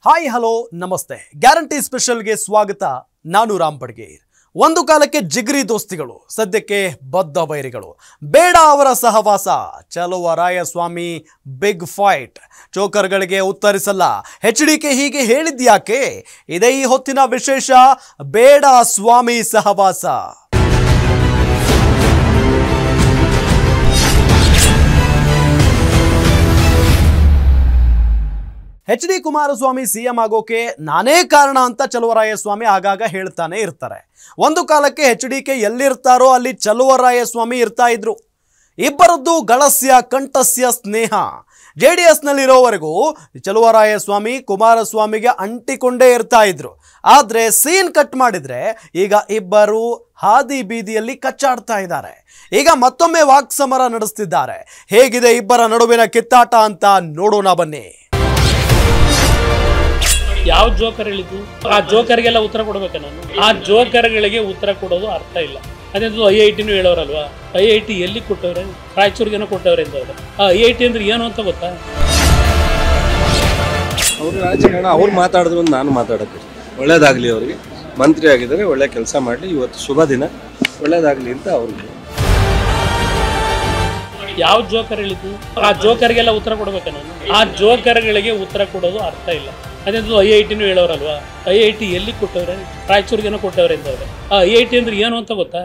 Hi hello ನಮಸ್ತೆ guarantee ಸ್ಪೆಷಲ್ಗೆ ಸ್ವಾಗತ. ನಾನು ರಾಮ್ ಬಡ್ಗೇರ್. ಒಂದು ಕಾಲಕ್ಕೆ ಜಿಗ್ರಿ ದೋಸ್ತಿಗಳು, ಸದ್ಯಕ್ಕೆ ಬದ್ಧ ಬೈರಿಗಳು. ಬೇಡ ಅವರ ಸಹವಾಸ. Chaluvarayaswamy big fight. ಚೋಕರ್ಗಳಿಗೆ ಉತ್ತರಿಸಲ್ಲ. HDK ಹೀಗೆ ಹೇಳಿದ್ಯಾಕೆ? ಇದೇ ಈ ಹೊತ್ತಿನ ವಿಶೇಷ. ಬೇಡ ಸ್ವಾಮಿ ಸಹವಾಸ. HD ಕುಮಾರಸ್ವಾಮಿ CM ಆಗೋಕೆ ನಾನೇ ಕಾರಣ ಅಂತ ಚಲುವರಾಯಸ್ವಾಮಿ ಆಗಾಗ ಹೇಳ್ತಾನೆ ಇರ್ತಾರೆ. ಒಂದು ಕಾಲಕ್ಕೆ HDK ಎಲ್ಲಿರ್ತಾರೋ ಅಲ್ಲಿ ಚಲುವರಾಯಸ್ವಾಮಿ ಇರ್ತಾ ಇದ್ರು. ಇಬ್ಬರದ್ದು ಗಳಸ್ಯ ಕಂಠಸ್ಯ ಸ್ನೇಹ. JDS ನಲ್ಲಿರೋವರೆಗೂ ಚಲುವರಾಯಸ್ವಾಮಿ ಕುಮಾರಸ್ವಾಮಿಗೆ ಅಂಟಿಕೊಂಡೇ ಇರ್ತಾ ಇದ್ರು. ಆದ್ರೆ ಸೀನ್ ಕಟ್ ಮಾಡಿದ್ರೆ ಈಗ ಇಬ್ಬರು ಹಾದಿ ಬೀದಿಯಲ್ಲಿ ಕಚ್ಚಾಡ್ತಾ ಇದ್ದಾರೆ. ಈಗ ಮತ್ತೊಮ್ಮೆ ವಾಕ್ಸಮರ ನಡೆಸ್ತಿದ್ದಾರೆ. ಹೇಗಿದೆ ಇಬ್ಬರ ನಡುವಿನ ಕಿತ್ತಾಟ ಅಂತ ನೋಡೋಣ ಬನ್ನಿ. ಯಾವ ಜೋಕರ್ ಹೇಳಿದ್ದು? ಆ ಜೋಕರ್ಗೆಲ್ಲ ಉತ್ತರ ಕೊಡ್ಬೇಕ ನಾನು? ಆ ಜೋಕರ್ಗಳಿಗೆ ಉತ್ತರ ಕೊಡೋದು ಅರ್ಥ ಇಲ್ಲ. ಅದೇಂದು IIT ಹೇಳೋರಲ್ವಾ? IIT ಎಲ್ಲಿ ಕೊಟ್ಟವ್ರೆ? ರಾಯಚೂರಿಗೇನೋ ಕೊಟ್ಟವ್ರೆ ಅಂತವ್ರೆ. ಆ IIT ಅಂದ್ರೆ ಏನು ಅಂತ ಗೊತ್ತಾ? ಅವರು ರಾಜಕಾರಣ ಅವ್ರು ಮಾತಾಡಿದ್ರು ನಾನು ಮಾತಾಡೋದು ಒಳ್ಳೇದಾಗಲಿ. ಅವರಿಗೆ ಮಂತ್ರಿ ಆಗಿದ್ದಾರೆ, ಒಳ್ಳೆ ಕೆಲಸ ಮಾಡಲಿ. ಇವತ್ತು ಶುಭ ದಿನ, ಒಳ್ಳೇದಾಗಲಿ ಅಂತ ಅವ್ರಿಗೆ. ಯಾವ ಜೋಕರ್ ಹೇಳಿದ್ದು? ಆ ಜೋಕರ್ಗೆಲ್ಲ ಉತ್ತರ ಕೊಡ್ಬೇಕ ನಾನು? ಆ ಜೋಕರ್ಗಳಿಗೆ ಉತ್ತರ ಕೊಡೋದು ಅರ್ಥ ಇಲ್ಲ. ಅದೇಂದು IIT ಹೇಳೋರಲ್ವಾ? IIT ಎಲ್ಲಿ ಕೊಟ್ಟವ್ರೆ? ರಾಯಚೂರಿಗೇನೋ ಕೊಟ್ಟವ್ರೆ ಅಂತವ್ರೆ. ಆ IIT ಅಂದ್ರೆ ಏನು ಅಂತ ಗೊತ್ತಾ?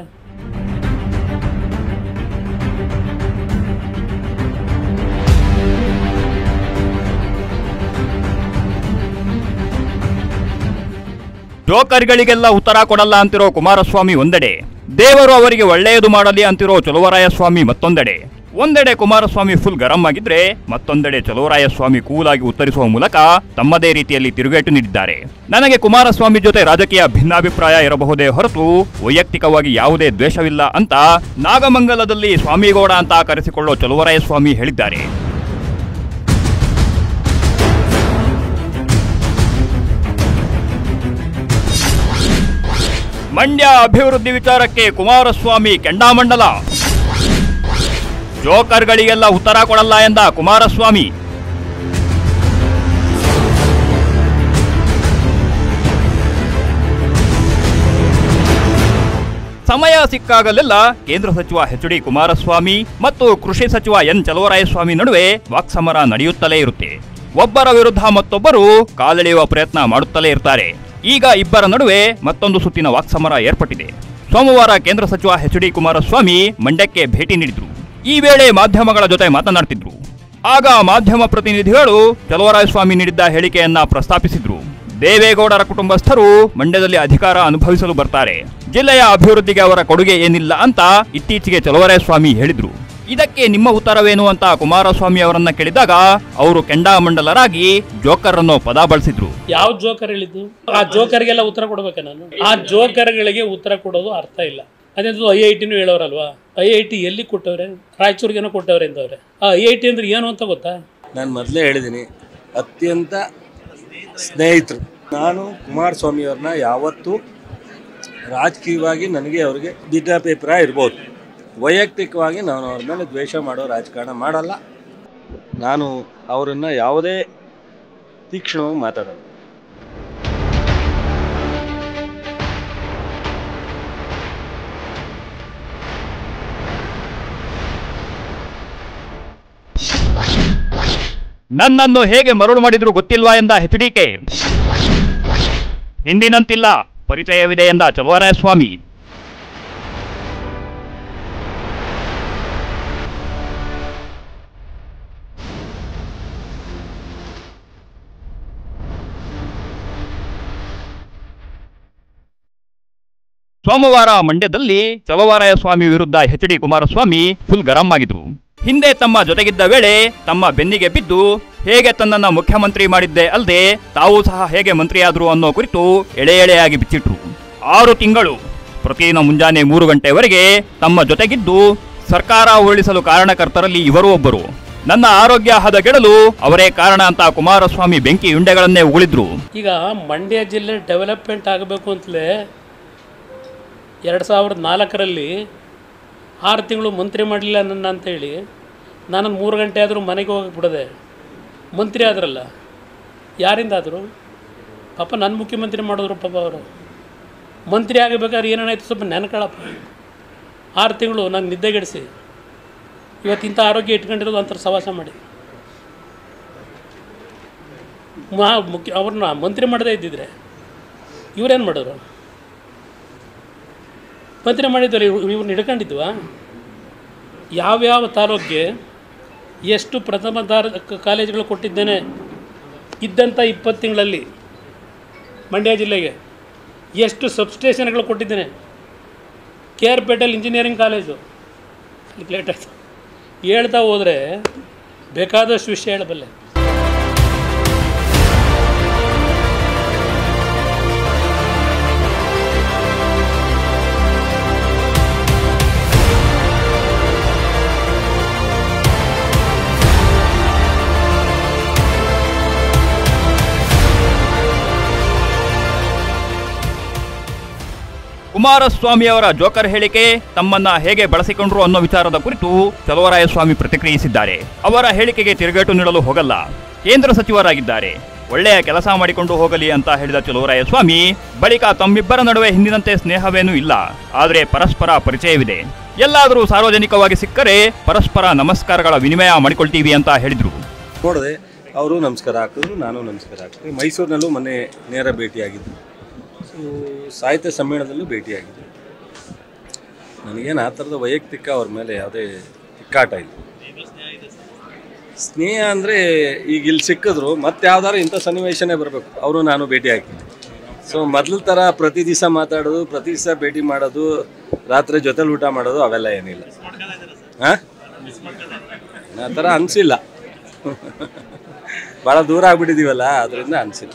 ಜೋಕರ್ಗಳಿಗೆಲ್ಲ ಉತ್ತರ ಕೊಡಲ್ಲ ಅಂತಿರೋ ಕುಮಾರಸ್ವಾಮಿ ಒಂದೆಡೆ, ದೇವರು ಅವರಿಗೆ ಒಳ್ಳೆಯದು ಮಾಡಲಿ ಅಂತಿರೋ ಚಲುವರಾಯಸ್ವಾಮಿ ಮತ್ತೊಂದೆಡೆ. ಒಂದೆಡೆ ಕುಮಾರಸ್ವಾಮಿ ಫುಲ್ ಗರಂ ಆಗಿದ್ರೆ, ಮತ್ತೊಂದೆಡೆ ಚಲುವರಾಯಸ್ವಾಮಿ ಕೂಲಾಗಿ ಉತ್ತರಿಸುವ ಮೂಲಕ ತಮ್ಮದೇ ರೀತಿಯಲ್ಲಿ ತಿರುಗೇಟು ನೀಡಿದ್ದಾರೆ. ನನಗೆ ಕುಮಾರಸ್ವಾಮಿ ಜೊತೆ ರಾಜಕೀಯ ಭಿನ್ನಾಭಿಪ್ರಾಯ ಇರಬಹುದೇ ಹೊರತು ವೈಯಕ್ತಿಕವಾಗಿ ಯಾವುದೇ ದ್ವೇಷವಿಲ್ಲ ಅಂತ ನಾಗಮಂಗಲದಲ್ಲಿ ಸ್ವಾಮಿಗೌಡ ಅಂತ ಕರೆಸಿಕೊಳ್ಳೋ ಚಲುವರಾಯಸ್ವಾಮಿ ಹೇಳಿದ್ದಾರೆ. ಮಂಡ್ಯ ಅಭಿವೃದ್ಧಿ ವಿಚಾರಕ್ಕೆ ಕುಮಾರಸ್ವಾಮಿ ಕೆಂಡಾಮಂಡಲ. ಜೋಕರ್ಗಳಿಗೆಲ್ಲ ಉತ್ತರ ಕೊಡಲ್ಲ ಎಂದ ಕುಮಾರಸ್ವಾಮಿ. ಸಮಯ ಸಿಕ್ಕಾಗಲೆಲ್ಲ ಕೇಂದ್ರ ಸಚಿವ HD ಕುಮಾರಸ್ವಾಮಿ ಮತ್ತು ಕೃಷಿ ಸಚಿವ N ಚಲುವರಾಯಸ್ವಾಮಿ ನಡುವೆ ವಾಕ್ಸಮರ ನಡೆಯುತ್ತಲೇ ಇರುತ್ತೆ. ಒಬ್ಬರ ವಿರುದ್ಧ ಮತ್ತೊಬ್ಬರು ಕಾಲೆಳೆಯುವ ಪ್ರಯತ್ನ ಮಾಡುತ್ತಲೇ ಇರ್ತಾರೆ. ಈಗ ಇಬ್ಬರ ನಡುವೆ ಮತ್ತೊಂದು ಸುತ್ತಿನ ವಾಕ್ಸಮರ ಏರ್ಪಟ್ಟಿದೆ. ಸೋಮವಾರ ಕೇಂದ್ರ ಸಚಿವ HD ಕುಮಾರಸ್ವಾಮಿ ಮಂಡ್ಯಕ್ಕೆ ಭೇಟಿ ನೀಡಿದ್ರು. ಈ ವೇಳೆ ಮಾಧ್ಯಮಗಳ ಜೊತೆ ಮಾತನಾಡ್ತಿದ್ರು. ಆಗ ಮಾಧ್ಯಮ ಪ್ರತಿನಿಧಿಗಳು ಚಲುವರಾಯಸ್ವಾಮಿ ನೀಡಿದ್ದ ಹೇಳಿಕೆಯನ್ನ ಪ್ರಸ್ತಾಪಿಸಿದ್ರು. ದೇವೇಗೌಡರ ಕುಟುಂಬಸ್ಥರು ಮಂಡ್ಯದಲ್ಲಿ ಅಧಿಕಾರ ಅನುಭವಿಸಲು ಬರ್ತಾರೆ, ಜಿಲ್ಲೆಯ ಅಭಿವೃದ್ಧಿಗೆ ಅವರ ಕೊಡುಗೆ ಏನಿಲ್ಲ ಅಂತ ಇತ್ತೀಚೆಗೆ ಚಲುವರಾಯಸ್ವಾಮಿ ಹೇಳಿದ್ರು. ಇದಕ್ಕೆ ನಿಮ್ಮ ಉತ್ತರವೇನು ಅಂತ ಕುಮಾರಸ್ವಾಮಿ ಅವರನ್ನ ಕೇಳಿದಾಗ ಅವರು ಕೆಂಡಾಮಂಡಲರಾಗಿ ಜೋಕರ್ ಅನ್ನೋ ಪದ ಬಳಸಿದ್ರು. ಯಾವ ಜೋಕರ್ ಹೇಳಿದ್ದು? ಆ ಜೋಕರ್ಗೆಲ್ಲ ಉತ್ತರ ಕೊಡ್ಬೇಕ ನಾನು? ಆ ಜೋಕರ್ಗಳಿಗೆ ಉತ್ತರ ಕೊಡೋದು ಅರ್ಥ ಇಲ್ಲ. ಅದೇಂದು IIT ಹೇಳೋರಲ್ವಾ? IIT ಎಲ್ಲಿ ಕೊಟ್ಟವ್ರೆ? ರಾಯಚೂರಿಗೇನೋ ಕೊಟ್ಟವ್ರೆ ಅಂತವ್ರೆ. ಆ IIT ಅಂದ್ರೆ ಏನು ಅಂತ ಗೊತ್ತಾ? ನಾನು ಮೊದಲೇ ಹೇಳಿದ್ದೀನಿ, ಅತ್ಯಂತ ಸ್ನೇಹಿತರು. ನಾನು ಕುಮಾರಸ್ವಾಮಿ ಅವ್ರನ್ನ ಯಾವತ್ತೂ ರಾಜಕೀಯವಾಗಿ ನನಗೆ ಅವ್ರಿಗೆ ಭಿನ್ನಾಭಿಪ್ರಾಯ ಇರ್ಬೋದು, ವೈಯಕ್ತಿಕವಾಗಿ ನಾನು ಅವ್ರ ಮೇಲೆ ದ್ವೇಷ ಮಾಡೋ ರಾಜಕಾರಣ ಮಾಡಲ್ಲ. ನಾನು ಅವರನ್ನು ಯಾವುದೇ ತೀಕ್ಷ್ಣವಾಗಿ ಮಾತಾಡೋದು. ನನ್ನನ್ನು ಹೇಗೆ ಮರಳು ಮಾಡಿದ್ರು ಗೊತ್ತಿಲ್ವಾ ಎಂದ HDK. ಹಿಂದಿನಂತಿಲ್ಲ, ಪರಿಚಯವಿದೆ ಎಂದ ಚಲುವರಾಯಸ್ವಾಮಿ. ಸೋಮವಾರ ಮಂಡ್ಯದಲ್ಲಿ ಚಲುವರಾಯಸ್ವಾಮಿ ವಿರುದ್ಧ HD ಕುಮಾರಸ್ವಾಮಿ ಫುಲ್ ಗರಂ ಆಗಿದ್ರು. ಹಿಂದೆ ತಮ್ಮ ಜೊತೆಗಿದ್ದ ವೇಳೆ ತಮ್ಮ ಬೆನ್ನಿಗೆ ಬಿದ್ದು ಹೇಗೆ ತನ್ನನ್ನ ಮುಖ್ಯಮಂತ್ರಿ ಮಾಡಿದ್ದೆ ಅಲ್ಲದೆ ತಾವು ಸಹ ಹೇಗೆ ಮಂತ್ರಿಯಾದ್ರು ಅನ್ನೋ ಕುರಿತು ಎಳೆ ಎಳೆಯಾಗಿ ಬಿಚ್ಚಿಟ್ರು. 6 ತಿಂಗಳು ಪ್ರತಿದಿನ ಮುಂಜಾನೆ 3 ಗಂಟೆವರೆಗೆ ತಮ್ಮ ಜೊತೆಗಿದ್ದು ಸರ್ಕಾರ ಉರುಳಿಸಲು ಕಾರಣಕರ್ತರಲ್ಲಿ ಇವರೂ ಒಬ್ಬರು. ನನ್ನ ಆರೋಗ್ಯ ಹದಗೆಡಲು ಅವರೇ ಕಾರಣ ಅಂತ ಕುಮಾರಸ್ವಾಮಿ ಬೆಂಕಿ ಉಂಡೆಗಳನ್ನೇ ಉಗುಳಿದ್ರು. ಈಗ ಮಂಡ್ಯ ಜಿಲ್ಲೆ ಡೆವಲಪ್ಮೆಂಟ್ ಆಗಬೇಕು ಅಂತಲೇ 2004ರಲ್ಲಿ 6 ತಿಂಗಳು ಮಂತ್ರಿ ಮಾಡಲಿಲ್ಲ ನನ್ನ ಅಂತೇಳಿ ನಾನು 3 ಗಂಟೆ ಆದರೂ ಮನೆಗೆ ಹೋಗಿ ಬಿಡದೆ ಮಂತ್ರಿ ಆದ್ರಲ್ಲ. ಯಾರಿಂದ ಆದರು? ಪಾಪ ನನ್ನ ಮುಖ್ಯಮಂತ್ರಿ ಮಾಡಿದ್ರು ಪಾಪ ಅವರು. ಮಂತ್ರಿ ಆಗಬೇಕಾದ್ರೆ ಏನೇನಾಯ್ತು ಸ್ವಲ್ಪ ನೆನಕಳಪ್ಪ. 6 ತಿಂಗಳು ನಾನು ನಿದ್ದೆಗೆಡಿಸಿ ಇವತ್ತಿಂಥ ಆರೋಗ್ಯ ಇಟ್ಕೊಂಡಿರೋದು ಅಂತರ ಸವಾಸ ಮಾಡಿ ಅವ್ರನ್ನ ಮಂತ್ರಿ ಮಾಡದೇ ಇದ್ದಿದ್ರೆ ಇವ್ರೇನು ಮಾಡೋರು? ಮಂತ್ರಿ ಮಾಡಿದ್ದಾರೆ ಇವ್ರನ್ನ ಹಿಡ್ಕೊಂಡಿದ್ವಾ? ಯಾವ್ಯಾವ ತಾಲೂಕಿಗೆ ಎಷ್ಟು ಪ್ರಥಮ ಕಾಲೇಜುಗಳು ಕೊಟ್ಟಿದ್ದೇನೆ ಇದ್ದಂಥ 20 ತಿಂಗಳಲ್ಲಿ, ಮಂಡ್ಯ ಜಿಲ್ಲೆಗೆ ಎಷ್ಟು ಸಬ್ಸ್ಟೇಷನ್ಗಳು ಕೊಟ್ಟಿದ್ದೇನೆ. KR ಪೇಟೆಲ್ ಇಂಜಿನಿಯರಿಂಗ್ ಕಾಲೇಜು ಲೇಟ್ ಆಯಿತು. ಹೇಳ್ತಾ ಹೋದರೆ ಬೇಕಾದಷ್ಟು ವಿಷಯ ಹೇಳಬಲ್ಲೆ. ಕುಮಾರಸ್ವಾಮಿ ಅವರ ಜೋಕರ್ ಹೇಳಿಕೆ ತಮ್ಮನ್ನ ಹೇಗೆ ಬಳಸಿಕೊಂಡ್ರು ಅನ್ನೋ ವಿಚಾರದ ಕುರಿತು ಚಲುವರಾಯಸ್ವಾಮಿ ಪ್ರತಿಕ್ರಿಯಿಸಿದ್ದಾರೆ. ಅವರ ಹೇಳಿಕೆಗೆ ತಿರುಗೇಟು ನೀಡಲು ಹೋಗಲ್ಲ, ಕೇಂದ್ರ ಸಚಿವರಾಗಿದ್ದಾರೆ, ಒಳ್ಳೆಯ ಕೆಲಸ ಮಾಡಿಕೊಂಡು ಹೋಗಲಿ ಅಂತ ಹೇಳಿದ ಚಲುವರಾಯಸ್ವಾಮಿ ಬಳಿಕ ತಮ್ಮಿಬ್ಬರ ನಡುವೆ ಹಿಂದಿನಂತೆ ಸ್ನೇಹವೇನೂ ಇಲ್ಲ, ಆದರೆ ಪರಸ್ಪರ ಪರಿಚಯವಿದೆ, ಎಲ್ಲಾದರೂ ಸಾರ್ವಜನಿಕವಾಗಿ ಸಿಕ್ಕರೆ ಪರಸ್ಪರ ನಮಸ್ಕಾರಗಳ ವಿನಿಮಯ ಮಾಡಿಕೊಳ್ತೀವಿ ಅಂತ ಹೇಳಿದ್ರು. ನೋಡಿದೆ, ಅವರು ನಮಸ್ಕಾರ ಹಾಕಿದ್ರು, ನಾನು ನಮಸ್ಕಾರ ಹಾಕ್ತೀನಿ. ಮೈಸೂರಿನಲ್ಲೂ ಮೊನ್ನೆ ನೇರ ಭೇಟಿಯಾಗಿದ್ದು, ಸಾಹಿತ್ಯ ಸಮ್ಮೇಳನದಲ್ಲೂ ಭೇಟಿಯಾಗಿದೆ. ನನಗೇನು ಆ ಥರದ ವೈಯಕ್ತಿಕ ಅವ್ರ ಮೇಲೆ ಯಾವುದೇ ತಿಕ್ಕಾಟ ಇಲ್ಲ. ಸ್ನೇಹ ಅಂದರೆ ಈಗ ಇಲ್ಲಿ ಸಿಕ್ಕಿದ್ರು ಮತ್ತೆ ಯಾವ್ದಾರು ಇಂಥ ಸನ್ನಿವೇಶನೇ ಬರಬೇಕು, ಅವರು ನಾನು ಭೇಟಿ ಹಾಕಿದ್ದೆ. ಸೊ ಮೊದಲ ಥರ ಪ್ರತಿ ದಿವಸ ಮಾತಾಡೋದು, ಪ್ರತಿ ದಿವಸ ಭೇಟಿ ಮಾಡೋದು, ರಾತ್ರಿ ಜೊತೆಲಿ ಊಟ ಮಾಡೋದು ಅವೆಲ್ಲ ಏನಿಲ್ಲ. ಹಾಂ, ಆ ಥರ ಅನಿಸಿಲ್ಲ. ಭಾಳ ದೂರ ಆಗ್ಬಿಟ್ಟಿದ್ದೀವಲ್ಲ, ಅದರಿಂದ ಅನಿಸಿಲ್ಲ.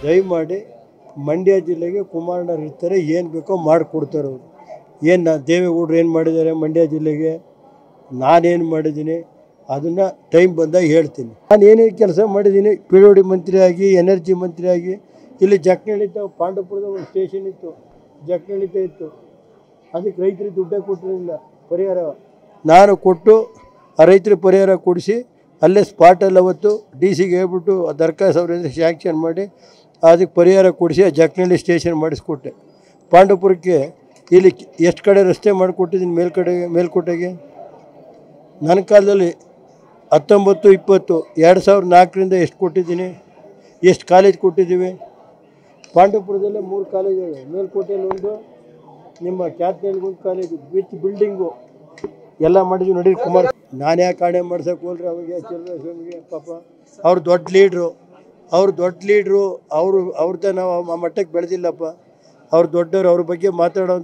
ದಯಮಾಡಿ ಮಂಡ್ಯ ಜಿಲ್ಲೆಗೆ ಕುಮಾರಣ್ಣರು ಇರ್ತಾರೆ, ಏನು ಬೇಕೋ ಮಾಡಿಕೊಡ್ತಾರೆ ಅವರು. ಏನು ದೇವೇಗೌಡರು ಏನು ಮಾಡಿದ್ದಾರೆ ಮಂಡ್ಯ ಜಿಲ್ಲೆಗೆ, ನಾನೇನು ಮಾಡಿದ್ದೀನಿ ಅದನ್ನು ಟೈಮ್ ಬಂದಾಗ ಹೇಳ್ತೀನಿ. ನಾನು ಏನೇನು ಕೆಲಸ ಮಾಡಿದ್ದೀನಿ, PWD ಮಂತ್ರಿಯಾಗಿ, ಎನರ್ಜಿ ಮಂತ್ರಿಯಾಗಿ, ಇಲ್ಲಿ ಜಕ್ನಳ್ಳಿತ ಪಾಂಡವಪುರದ ಒಂದು ಸ್ಟೇಷನ್ ಇತ್ತು, ಜಕ್ನಳ್ಳಿತ ಇತ್ತು, ಅದಕ್ಕೆ ರೈತರಿಗೆ ದುಡ್ಡೇ ಕೊಟ್ಟಿರಲಿಲ್ಲ, ಪರಿಹಾರ ನಾನು ಕೊಟ್ಟು ಆ ರೈತರಿಗೆ ಪರಿಹಾರ ಕೊಡಿಸಿ ಅಲ್ಲೇ ಸ್ಪಾಟಲ್ಲಿ ಅವತ್ತು DC ಗೆ ಹೇಳ್ಬಿಟ್ಟು ದರ್ಖಾಸ್ತು ಅವರಿಂದ ಸ್ಯಾಂಕ್ಷನ್ ಮಾಡಿ ಅದಕ್ಕೆ ಪರಿಹಾರ ಕೊಡಿಸಿ ಆ ಜಕ್ನಳ್ಳಿ ಸ್ಟೇಷನ್ ಮಾಡಿಸ್ಕೊಟ್ಟೆ. ಪಾಂಡವಪುರಕ್ಕೆ ಇಲ್ಲಿ ಎಷ್ಟು ಕಡೆ ರಸ್ತೆ ಮಾಡಿಕೊಟ್ಟಿದ್ದೀನಿ, ಮೇಲ್ಕೋಟೆಗೆ ನನ್ನ ಕಾಲದಲ್ಲಿ 19, 20, 2004ರಿಂದ ಎಷ್ಟು ಕೊಟ್ಟಿದ್ದೀನಿ, ಎಷ್ಟು ಕಾಲೇಜ್ ಕೊಟ್ಟಿದ್ದೀವಿ. ಪಾಂಡವಪುರದಲ್ಲೇ 3 ಕಾಲೇಜುಗಳು, ಮೇಲ್ಕೋಟೆಯಲ್ಲಿ ಒಂದು, ನಿಮ್ಮ ಕ್ಯಾತ್ನಳ್ಳಿಗೆ ಒಂದು ಕಾಲೇಜು, ವಿತ್ ಬಿಲ್ಡಿಂಗು ಎಲ್ಲ ಮಾಡಿದ್ವಿ. ನೋಡಿ ಕುಮಾರ್, ನಾನು ಯಾಕೆ ಕಾಣೆ ಮಾಡ್ಸೋಕೆ ಹೋಲ್ರಿ ಅವಾಗ ಚಲುವರಾಯಸ್ವಾಮಿಗೆ, ಪಾಪ ಅವ್ರು ದೊಡ್ಡ ಲೀಡ್ರು, ಅವ್ರದ್ದೇ ನಾವು ಆ ಮಟ್ಟಕ್ಕೆ ಬೆಳೆದಿಲ್ಲಪ್ಪ. ಅವ್ರು ದೊಡ್ಡವರು, ಅವ್ರ ಬಗ್ಗೆ ಮಾತಾಡೋ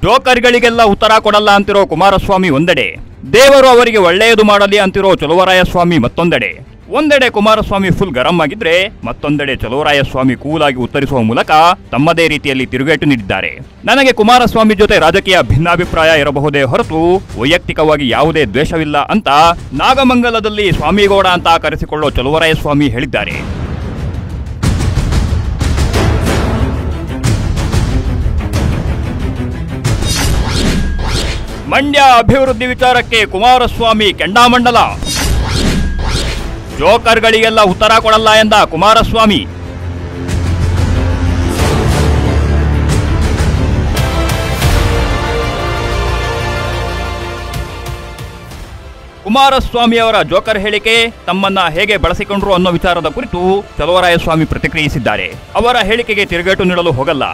ಜೋಕರ್ಗಳಿಗೆಲ್ಲ ಉತ್ತರ ಕೊಡಲ್ಲ ಅಂತಿರೋ ಕುಮಾರಸ್ವಾಮಿ ಒಂದೆಡೆ, ದೇವರು ಅವರಿಗೆ ಒಳ್ಳೆಯದು ಮಾಡಲಿ ಅಂತಿರೋ ಚಲುವರಾಯಸ್ವಾಮಿ ಮತ್ತೊಂದೆಡೆ. ಒಂದೆಡೆ ಕುಮಾರಸ್ವಾಮಿ ಫುಲ್ ಗರಂ ಆಗಿದ್ರೆ, ಮತ್ತೊಂದೆಡೆ ಚಲುವರಾಯಸ್ವಾಮಿ ಕೂಲಾಗಿ ಉತ್ತರಿಸುವ ಮೂಲಕ ತಮ್ಮದೇ ರೀತಿಯಲ್ಲಿ ತಿರುಗೇಟು ನೀಡಿದ್ದಾರೆ. ನನಗೆ ಕುಮಾರಸ್ವಾಮಿ ಜೊತೆ ರಾಜಕೀಯ ಭಿನ್ನಾಭಿಪ್ರಾಯ ಇರಬಹುದೇ ಹೊರತು ವೈಯಕ್ತಿಕವಾಗಿ ಯಾವುದೇ ದ್ವೇಷವಿಲ್ಲ ಅಂತ ನಾಗಮಂಗಲದಲ್ಲಿ ಸ್ವಾಮಿಗೌಡ ಅಂತ ಕರೆಸಿಕೊಳ್ಳೋ ಚಲುವರಾಯಸ್ವಾಮಿ ಹೇಳಿದ್ದಾರೆ. ಮಂಡ್ಯ ಅಭಿವೃದ್ಧಿ ವಿಚಾರಕ್ಕೆ ಕುಮಾರಸ್ವಾಮಿ ಕೆಂಡಾಮಂಡಲ. ಜೋಕರ್ಗಳಿಗೆಲ್ಲ ಉತ್ತರ ಕೊಡಲ್ಲ ಎಂದ ಕುಮಾರಸ್ವಾಮಿ. ಕುಮಾರಸ್ವಾಮಿ ಅವರ ಜೋಕರ್ ಹೇಳಿಕೆ ತಮ್ಮನ್ನ ಹೇಗೆ ಬಳಸಿಕೊಂಡ್ರು ಅನ್ನೋ ವಿಚಾರದ ಕುರಿತು ಚಲುವರಾಯಸ್ವಾಮಿ ಪ್ರತಿಕ್ರಿಯಿಸಿದ್ದಾರೆ. ಅವರ ಹೇಳಿಕೆಗೆ ತಿರುಗೇಟು ನೀಡಲು ಹೋಗಲ್ಲ,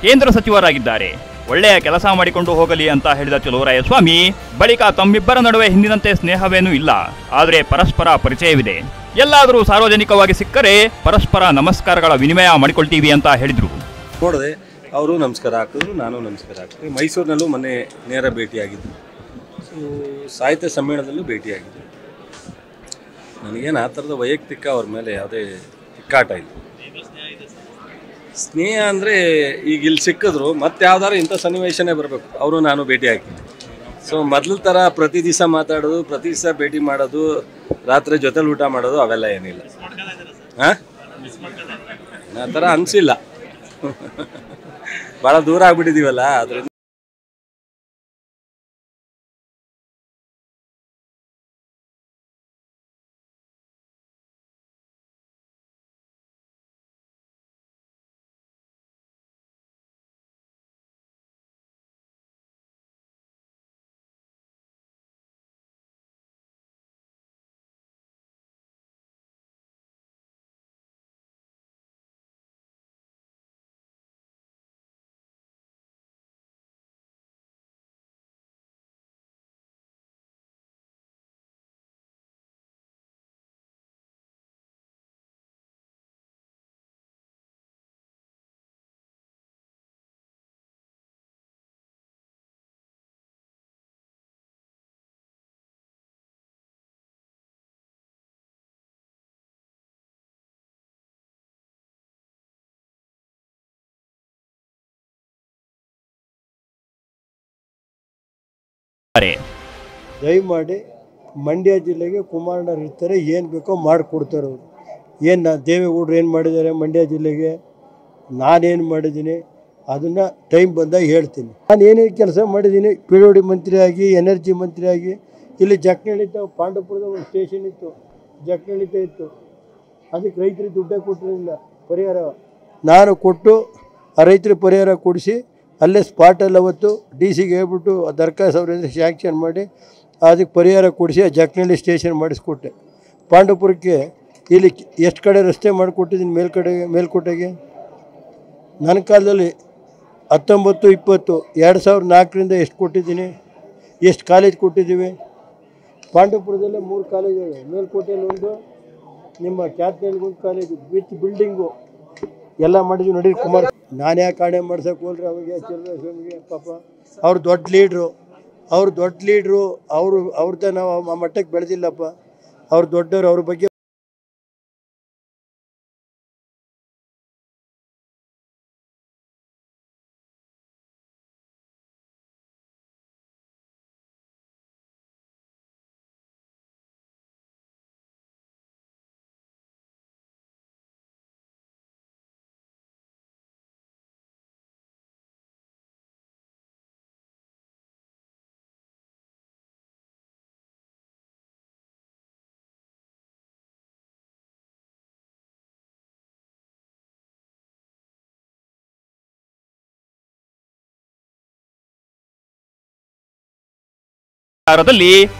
ಕೇಂದ್ರ ಸಚಿವರಾಗಿದ್ದಾರೆ, ಒಳ್ಳೆಯ ಕೆಲಸ ಮಾಡಿಕೊಂಡು ಹೋಗಲಿ ಅಂತ ಹೇಳಿದ ಚಲುವರಾಯಸ್ವಾಮಿ ಬಳಿಕ ತಮ್ಮಿಬ್ಬರ ನಡುವೆ ಹಿಂದಿನಂತೆ ಸ್ನೇಹವೇನೂ ಇಲ್ಲ, ಆದರೆ ಪರಸ್ಪರ ಪರಿಚಯವಿದೆ, ಎಲ್ಲಾದರೂ ಸಾರ್ವಜನಿಕವಾಗಿ ಸಿಕ್ಕರೆ ಪರಸ್ಪರ ನಮಸ್ಕಾರಗಳ ವಿನಿಮಯ ಮಾಡಿಕೊಳ್ತೀವಿ ಅಂತ ಹೇಳಿದ್ರು. ನೋಡಿದೆ, ಅವರು ನಮಸ್ಕಾರ ಹಾಕಿದ್ರು, ನಾನು ನಮಸ್ಕಾರ ಹಾಕ್ತೀನಿ. ಮೈಸೂರಿನಲ್ಲೂ ಮೊನ್ನೆ ನೇರ ಭೇಟಿಯಾಗಿದ್ದು, ಸಾಹಿತ್ಯ ಸಮ್ಮೇಳನದಲ್ಲೂ ಭೇಟಿಯಾಗಿದ್ದು. ನನಗೇನು ಆ ಥರದ ವೈಯಕ್ತಿಕ ಅವ್ರ ಮೇಲೆ ಯಾವುದೇ ಇಕ್ಕಾಟ ಇಲ್ಲ. ಸ್ನೇಹ ಅಂದರೆ ಈಗ ಇಲ್ಲಿ ಸಿಕ್ಕಿದ್ರು ಮತ್ತೆ ಯಾವ್ದಾರು ಇಂಥ ಸನ್ನಿವೇಶನೇ ಬರಬೇಕು, ಅವರು ನಾನು ಭೇಟಿ ಹಾಕಿದ್ದೆ. ಸೊ ಮೊದಲ ಥರ ಪ್ರತಿ ದಿವಸ ಮಾತಾಡೋದು, ಪ್ರತಿ ದಿವಸ ಭೇಟಿ ಮಾಡೋದು, ರಾತ್ರಿ ಜೊತೆಲಿ ಊಟ ಮಾಡೋದು ಅವೆಲ್ಲ ಏನಿಲ್ಲ. ಹಾಂ, ಆ ಥರ ಅನಿಸಿಲ್ಲ. ಭಾಳ ದೂರ ಆಗ್ಬಿಟ್ಟಿದ್ದೀವಲ್ಲ, ಅದರಿಂದ ದಯಮಾಡಿ ಮಂಡ್ಯ ಜಿಲ್ಲೆಗೆ ಕುಮಾರಣ್ಣರು ಇರ್ತಾರೆ, ಏನು ಬೇಕೋ ಮಾಡಿಕೊಡ್ತಾರೆ ಅವರು. ಏನು ದೇವೇಗೌಡರು ಏನು ಮಾಡಿದ್ದಾರೆ ಮಂಡ್ಯ ಜಿಲ್ಲೆಗೆ, ನಾನೇನು ಮಾಡಿದ್ದೀನಿ ಅದನ್ನು ಟೈಮ್ ಬಂದಾಗ ಹೇಳ್ತೀನಿ. ನಾನು ಏನೇನು ಕೆಲಸ ಮಾಡಿದ್ದೀನಿ, ಪಿ ಡಬ್ಲ್ಯೂ ಡಿ ಮಂತ್ರಿಯಾಗಿ, ಎನರ್ಜಿ ಮಂತ್ರಿಯಾಗಿ, ಇಲ್ಲಿ ಜಕ್ನಳ್ಳಿತ ಪಾಂಡವಪುರದ ಒಂದು ಸ್ಟೇಷನ್ ಇತ್ತು, ಜಕ್ನಳ್ಳಿತ ಇತ್ತು, ಅದಕ್ಕೆ ರೈತರಿಗೆ ದುಡ್ಡೇ ಕೊಟ್ಟಿರಲಿಲ್ಲ ಪರಿಹಾರ. ನಾನು ಕೊಟ್ಟು ಆ ರೈತರಿಗೆ ಪರಿಹಾರ ಕೊಡಿಸಿ ಅಲ್ಲೇ ಸ್ಪಾಟಲ್ಲಿ ಅವತ್ತು ಡಿ ಸಿಗೆ ಹೇಳ್ಬಿಟ್ಟು ದರ್ಖಾಸ್ ಅವರಿಂದ ಸ್ಯಾಂಕ್ಷನ್ ಮಾಡಿ ಅದಕ್ಕೆ ಪರಿಹಾರ ಕೊಡಿಸಿ ಆ ಜಕ್ನಳ್ಳಿ ಸ್ಟೇಷನ್ ಮಾಡಿಸ್ಕೊಟ್ಟೆ. ಪಾಂಡವಪುರಕ್ಕೆ ಇಲ್ಲಿ ಎಷ್ಟು ಕಡೆ ರಸ್ತೆ ಮಾಡಿಕೊಟ್ಟಿದ್ದೀನಿ, ಮೇಲ್ಕೋಟೆಗೆ ನನ್ನ ಕಾಲದಲ್ಲಿ 19, 20, 2004ರಿಂದ ಎಷ್ಟು ಕೊಟ್ಟಿದ್ದೀನಿ, ಎಷ್ಟು ಕಾಲೇಜ್ ಕೊಟ್ಟಿದ್ದೀವಿ. ಪಾಂಡವಪುರದಲ್ಲೇ 3 ಕಾಲೇಜುಗಳು, ಮೇಲ್ಕೋಟೆಯಲ್ಲಿ ಒಂದು, ನಿಮ್ಮ ಕ್ಯಾತ್ನಳ್ಳಿಗೊಂದು ಕಾಲೇಜು, ವಿತ್ ಬಿಲ್ಡಿಂಗು ಎಲ್ಲ ಮಾಡಿದ್ವಿ. ನೋಡಿ ಕುಮಾರ್, ನಾನು ಯಾಕೆ ಕಾಣೆ ಮಾಡ್ಸೋಕೆ ಹೋಲ್ರಿ ಅವಾಗ ಚಲುವರಾಯಸ್ವಾಮಿಗೆ, ಪಾಪ ಅವ್ರು ದೊಡ್ಡ ಲೀಡ್ರು, ಅವ್ರದ್ದೇ ನಾವು ಆ ಮಟ್ಟಕ್ಕೆ ಬೆಳೆದಿಲ್ಲಪ್ಪ, ಅವ್ರು ದೊಡ್ಡವರು, ಅವ್ರ ಬಗ್ಗೆ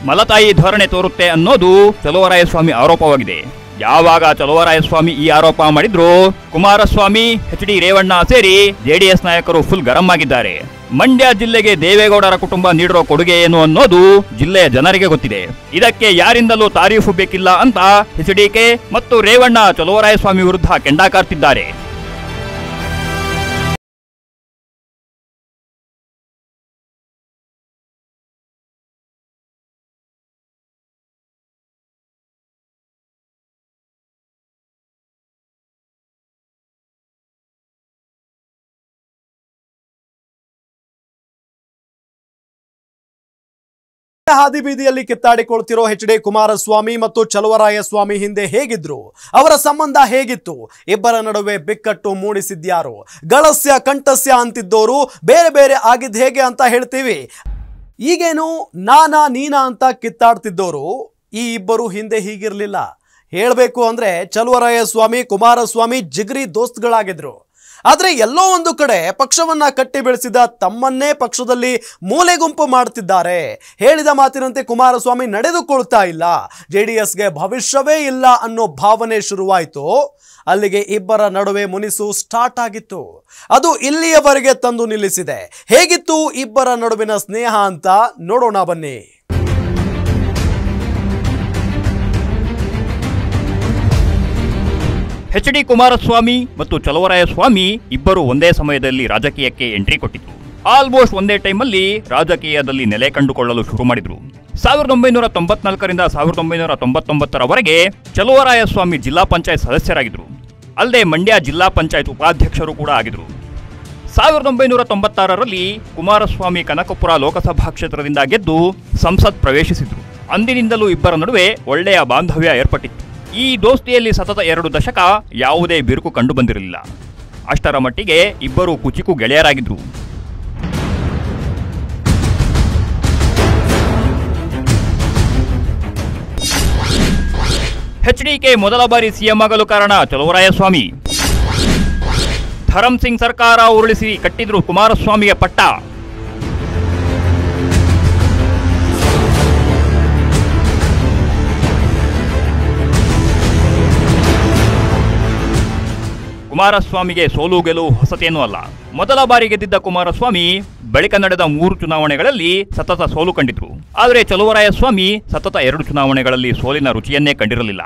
ಮಲತಾಯಿ ಧೋರಣೆ ತೋರುತ್ತೆ ಅನ್ನೋದು ಚಲುವರಾಯಸ್ವಾಮಿ ಆರೋಪವಾಗಿದೆ. ಯಾವಾಗ ಚಲುವರಾಯಸ್ವಾಮಿ ಈ ಆರೋಪ ಮಾಡಿದ್ರು, ಕುಮಾರಸ್ವಾಮಿ, ಎಚ್ ಡಿ ರೇವಣ್ಣ ಸೇರಿ ಜೆಡಿಎಸ್ ನಾಯಕರು ಫುಲ್ ಗರಂ ಆಗಿದ್ದಾರೆ. ಮಂಡ್ಯ ಜಿಲ್ಲೆಗೆ ದೇವೇಗೌಡರ ಕುಟುಂಬ ನೀಡಿರೋ ಕೊಡುಗೆ ಏನು ಅನ್ನೋದು ಜಿಲ್ಲೆಯ ಜನರಿಗೆ ಗೊತ್ತಿದೆ. ಇದಕ್ಕೆ ಯಾರಿಂದಲೂ ತಾರೀಫು ಬೇಕಿಲ್ಲ ಅಂತ ಎಚ್ಡಿಕೆ ಮತ್ತು ರೇವಣ್ಣ ಚಲುವರಾಯಸ್ವಾಮಿ ವಿರುದ್ಧ ಕೆಂಡಾಕಾರ್ತಿದ್ದಾರೆ. ಹಾದಿ ಬೀದಿಯಲ್ಲಿ ಕಿತ್ತಾಡಿಕೊಳ್ತಿರೋ ಎಚ್.ಡಿ. ಕುಮಾರಸ್ವಾಮಿ ಮತ್ತು ಚಲುವರಾಯಸ್ವಾಮಿ ಹಿಂದೆ ಹೇಗಿದ್ರು, ಅವರ ಸಂಬಂಧ ಹೇಗಿತ್ತು, ಇಬ್ಬರ ನಡುವೆ ಬಿಕ್ಕಟ್ಟು ಮೂಡಿಸಿದ್ಯಾರು, ಗಳಸ್ಯ ಕಂಠಸ್ಯ ಅಂತಿದ್ದೋರು ಬೇರೆ ಬೇರೆ ಆಗಿದ್ದು ಹೇಗೆ ಅಂತ ಹೇಳ್ತೀವಿ. ಈಗೇನು ನಾನಾ ನೀನಾ ಅಂತ ಕಿತ್ತಾಡ್ತಿದ್ದೋರು ಈ ಇಬ್ಬರು ಹಿಂದೆ ಹೀಗಿರ್ಲಿಲ್ಲ. ಹೇಳಬೇಕು ಅಂದ್ರೆ ಚಲುವರಾಯಸ್ವಾಮಿ ಕುಮಾರಸ್ವಾಮಿ ಜಿಗ್ರಿ ದೋಸ್ತ್ಗಳಾಗಿದ್ರು. ಆದರೆ ಎಲ್ಲೋ ಒಂದು ಕಡೆ ಪಕ್ಷವನ್ನ ಕಟ್ಟಿ ಬೆಳೆಸಿದ ತಮ್ಮನ್ನೇ ಪಕ್ಷದಲ್ಲಿ ಮೂಲೆ ಗುಂಪು ಮಾಡ್ತಿದ್ದಾರೆ. ಹೇಳಿದ ಮಾತಿನಂತೆ ಕುಮಾರಸ್ವಾಮಿ ನಡೆದುಕೊಳ್ತಾ ಇಲ್ಲ, JDSಗೆ ಭವಿಷ್ಯವೇ ಇಲ್ಲ ಅನ್ನೋ ಭಾವನೆ ಶುರುವಾಯಿತು. ಅಲ್ಲಿಗೆ ಇಬ್ಬರ ನಡುವೆ ಮುನಿಸು ಸ್ಟಾರ್ಟ್ ಆಗಿತ್ತು. ಅದು ಇಲ್ಲಿಯವರೆಗೆ ತಂದು ನಿಲ್ಲಿಸಿದೆ. ಹೇಗಿತ್ತು ಇಬ್ಬರ ನಡುವಿನ ಸ್ನೇಹ ಅಂತ ನೋಡೋಣ ಬನ್ನಿ. ಎಚ್.ಡಿ. ಕುಮಾರಸ್ವಾಮಿ ಮತ್ತು ಚಲುವರಾಯಸ್ವಾಮಿ ಇಬ್ಬರು ಒಂದೇ ಸಮಯದಲ್ಲಿ ರಾಜಕೀಯಕ್ಕೆ ಎಂಟ್ರಿ ಕೊಟ್ಟಿದ್ರು. ಆಲ್ಮೋಸ್ಟ್ ಒಂದೇ ಟೈಮಲ್ಲಿ ರಾಜಕೀಯದಲ್ಲಿ ನೆಲೆ ಕಂಡುಕೊಳ್ಳಲು ಶುರು ಮಾಡಿದ್ರು. 1994ರಿಂದ 1999ರವರೆಗೆ ಚಲುವರಾಯಸ್ವಾಮಿ ಜಿಲ್ಲಾ ಪಂಚಾಯತ್ ಸದಸ್ಯರಾಗಿದ್ರು. ಅಲ್ಲದೆ ಮಂಡ್ಯ ಜಿಲ್ಲಾ ಪಂಚಾಯತ್ ಉಪಾಧ್ಯಕ್ಷರು ಕೂಡ ಆಗಿದ್ರು. 1996ರಲ್ಲಿ ಕುಮಾರಸ್ವಾಮಿ ಕನಕಪುರ ಲೋಕಸಭಾ ಕ್ಷೇತ್ರದಿಂದ ಗೆದ್ದು ಸಂಸತ್ ಪ್ರವೇಶಿಸಿದ್ರು. ಅಂದಿನಿಂದಲೂ ಇಬ್ಬರ ನಡುವೆ ಒಳ್ಳೆಯ ಬಾಂಧವ್ಯ ಏರ್ಪಟ್ಟಿತ್ತು. ಈ ದೋಸ್ತಿಯಲ್ಲಿ ಸತತ 2 ದಶಕ ಯಾವುದೇ ಬಿರುಕು ಕಂಡು ಬಂದಿರಲಿಲ್ಲ. ಅಷ್ಟರ ಮಟ್ಟಿಗೆ ಇಬ್ಬರು ಕುಚಿಕು ಗೆಳೆಯರಾಗಿದ್ರು. ಎಚ್.ಡಿ.ಕೆ ಮೊದಲ ಬಾರಿ ಸಿಎಂ ಆಗಲು ಕಾರಣ ಚಲುವರಾಯಸ್ವಾಮಿ. ಧರಮ್ ಸಿಂಗ್ ಸರ್ಕಾರ ಉರುಳಿಸಿ ಕಟ್ಟಿದ್ರು ಕುಮಾರಸ್ವಾಮಿಗೆ ಪಟ್ಟ. ಕುಮಾರಸ್ವಾಮಿಗೆ ಸೋಲು ಗೆಲುವು ಹೊಸತೇನೂ ಅಲ್ಲ. ಮೊದಲ ಬಾರಿ ಗೆದ್ದಿದ್ದ ಕುಮಾರಸ್ವಾಮಿ ಬಳಿಕ ನಡೆದ 3 ಚುನಾವಣೆಗಳಲ್ಲಿ ಸತತ ಸೋಲು ಕಂಡಿದ್ರು. ಆದರೆ ಚಲುವರಾಯಸ್ವಾಮಿ ಸತತ 2 ಚುನಾವಣೆಗಳಲ್ಲಿ ಸೋಲಿನ ರುಚಿಯನ್ನೇ ಕಂಡಿರಲಿಲ್ಲ.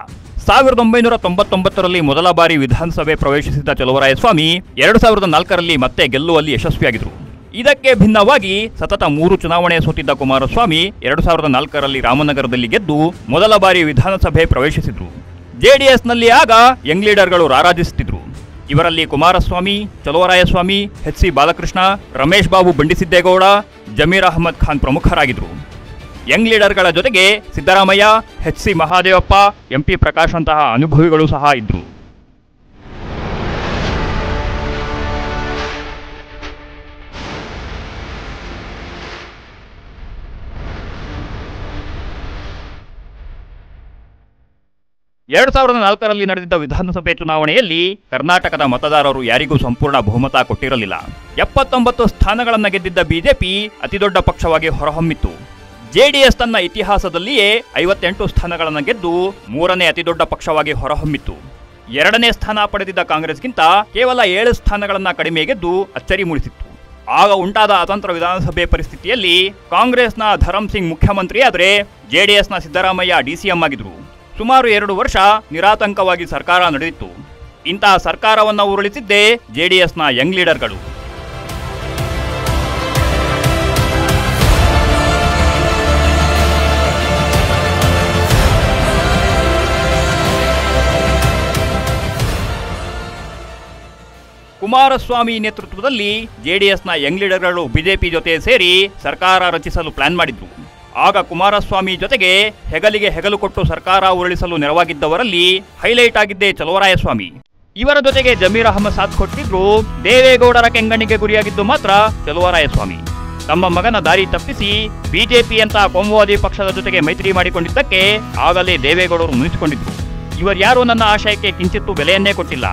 1999ರಲ್ಲಿ ಮೊದಲ ಬಾರಿ ವಿಧಾನಸಭೆ ಪ್ರವೇಶಿಸಿದ ಚಲುವರಾಯಸ್ವಾಮಿ 2004ರಲ್ಲಿ ಮತ್ತೆ ಗೆಲ್ಲುವಲ್ಲಿ ಯಶಸ್ವಿಯಾಗಿದ್ರು. ಇದಕ್ಕೆ ಭಿನ್ನವಾಗಿ ಸತತ 3 ಚುನಾವಣೆ ಸೋತಿದ್ದ ಕುಮಾರಸ್ವಾಮಿ 2004ರಲ್ಲಿ ರಾಮನಗರದಲ್ಲಿ ಗೆದ್ದು ಮೊದಲ ಬಾರಿ ವಿಧಾನಸಭೆ ಪ್ರವೇಶಿಸಿದ್ರು. JDSನಲ್ಲಿ ಆಗ ಯಂಗ್ ಲೀಡರ್ಗಳು ರಾರಾಜಿಸುತ್ತಿದ್ರು. ಇವರಲ್ಲಿ ಕುಮಾರಸ್ವಾಮಿ, ಚಲುವರಾಯಸ್ವಾಮಿ, ಎಚ್.ಸಿ. ಬಾಲಕೃಷ್ಣ, ರಮೇಶ್ ಬಾಬು ಬಂಡಿಸಿದ್ದೇಗೌಡ, ಜಮೀರ್ ಅಹಮದ್ ಖಾನ್ ಪ್ರಮುಖರಾಗಿದ್ದರು. ಯಂಗ್ ಲೀಡರ್ಗಳ ಜೊತೆಗೆ ಸಿದ್ದರಾಮಯ್ಯ, ಎಚ್.ಸಿ. ಮಹಾದೇವಪ್ಪ, MP ಪ್ರಕಾಶ್ ಅಂತಹ ಅನುಭವಿಗಳು ಸಹ ಇದ್ದರು. ಎರಡು 2004ರಲ್ಲಿ ನಡೆದಿದ್ದ ವಿಧಾನಸಭೆ ಚುನಾವಣೆಯಲ್ಲಿ ಕರ್ನಾಟಕದ ಮತದಾರರು ಯಾರಿಗೂ ಸಂಪೂರ್ಣ ಬಹುಮತ ಕೊಟ್ಟಿರಲಿಲ್ಲ. 79 ಸ್ಥಾನಗಳನ್ನು ಗೆದ್ದಿದ್ದ ಬಿಜೆಪಿ ಅತಿದೊಡ್ಡ ಪಕ್ಷವಾಗಿ ಹೊರಹೊಮ್ಮಿತ್ತು. JDS ತನ್ನ ಇತಿಹಾಸದಲ್ಲಿಯೇ 58 ಸ್ಥಾನಗಳನ್ನು ಗೆದ್ದು 3ನೇ ಅತಿದೊಡ್ಡ ಪಕ್ಷವಾಗಿ ಹೊರಹೊಮ್ಮಿತ್ತು. 2ನೇ ಸ್ಥಾನ ಪಡೆದಿದ್ದ ಕಾಂಗ್ರೆಸ್ಗಿಂತ ಕೇವಲ 7 ಸ್ಥಾನಗಳನ್ನು ಕಡಿಮೆ ಗೆದ್ದು ಅಚ್ಚರಿ ಮೂಡಿಸಿತ್ತು. ಆಗ ಉಂಟಾದ ಅತಂತ್ರ ವಿಧಾನಸಭೆ ಪರಿಸ್ಥಿತಿಯಲ್ಲಿ ಕಾಂಗ್ರೆಸ್ನ ಧರಮ್ ಸಿಂಗ್ ಮುಖ್ಯಮಂತ್ರಿಯಾದರೆ JDSನ ಸಿದ್ದರಾಮಯ್ಯ DCM ಆಗಿದ್ರು. ಸುಮಾರು 2 ವರ್ಷ ನಿರಾತಂಕವಾಗಿ ಸರ್ಕಾರ ನಡೆದಿತ್ತು. ಇಂತಹ ಸರ್ಕಾರವನ್ನು ಉರುಳಿಸಿದ್ದೇ JDSನ ಯಂಗ್ ಲೀಡರ್ಗಳು. ಕುಮಾರಸ್ವಾಮಿ ನೇತೃತ್ವದಲ್ಲಿ JDSನ ಯಂಗ್ ಲೀಡರ್ಗಳು ಬಿಜೆಪಿ ಜೊತೆ ಸೇರಿ ಸರ್ಕಾರ ರಚಿಸಲು ಪ್ಲಾನ್ ಮಾಡಿದ್ರು. ಆಗ ಕುಮಾರಸ್ವಾಮಿ ಜೊತೆಗೆ ಹೆಗಲಿಗೆ ಹೆಗಲು ಕೊಟ್ಟು ಸರ್ಕಾರ ಉರುಳಿಸಲು ನೆರವಾಗಿದ್ದವರಲ್ಲಿ ಹೈಲೈಟ್ ಆಗಿದ್ದೇ ಚಲುವರಾಯಸ್ವಾಮಿ. ಇವರ ಜೊತೆಗೆ ಜಮೀರ್ ಅಹಮದ್ ಸಾಥ್ ಕೊಟ್ಟಿದ್ರು. ದೇವೇಗೌಡರ ಕೆಂಗಣ್ಣಿಗೆ ಗುರಿಯಾಗಿದ್ದು ಮಾತ್ರ ಚಲುವರಾಯಸ್ವಾಮಿ. ತಮ್ಮ ಮಗನ ದಾರಿ ತಪ್ಪಿಸಿ ಬಿಜೆಪಿ ಅಂತ ಕೋಮುವಾದಿ ಪಕ್ಷದ ಜೊತೆಗೆ ಮೈತ್ರಿ ಮಾಡಿಕೊಂಡಿದ್ದಕ್ಕೆ ಆಗಲೇ ದೇವೇಗೌಡರು ಮುನಿಸಿಕೊಂಡಿದ್ರು. ಇವರ್ಯಾರೂ ನನ್ನ ಆಶಯಕ್ಕೆ ಕಿಂಚಿತ್ತೂ ಬೆಲೆಯನ್ನೇ ಕೊಟ್ಟಿಲ್ಲ,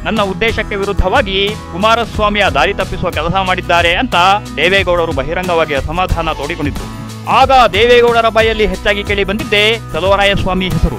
ನನ್ನ ಉದ್ದೇಶಕ್ಕೆ ವಿರುದ್ಧವಾಗಿ ಕುಮಾರಸ್ವಾಮಿಯ ದಾರಿ ತಪ್ಪಿಸುವ ಕೆಲಸ ಮಾಡಿದ್ದಾರೆ ಅಂತ ದೇವೇಗೌಡರು ಬಹಿರಂಗವಾಗಿ ಅಸಮಾಧಾನ ತೋಡಿಕೊಂಡಿದ್ರು. ಆಗ ದೇವೇಗೌಡರ ಬಾಯಲ್ಲಿ ಹೆಚ್ಚಾಗಿ ಕೇಳಿ ಬಂದಿದ್ದೇ ಚಲುವರಾಯಸ್ವಾಮಿ ಹೆಸರು.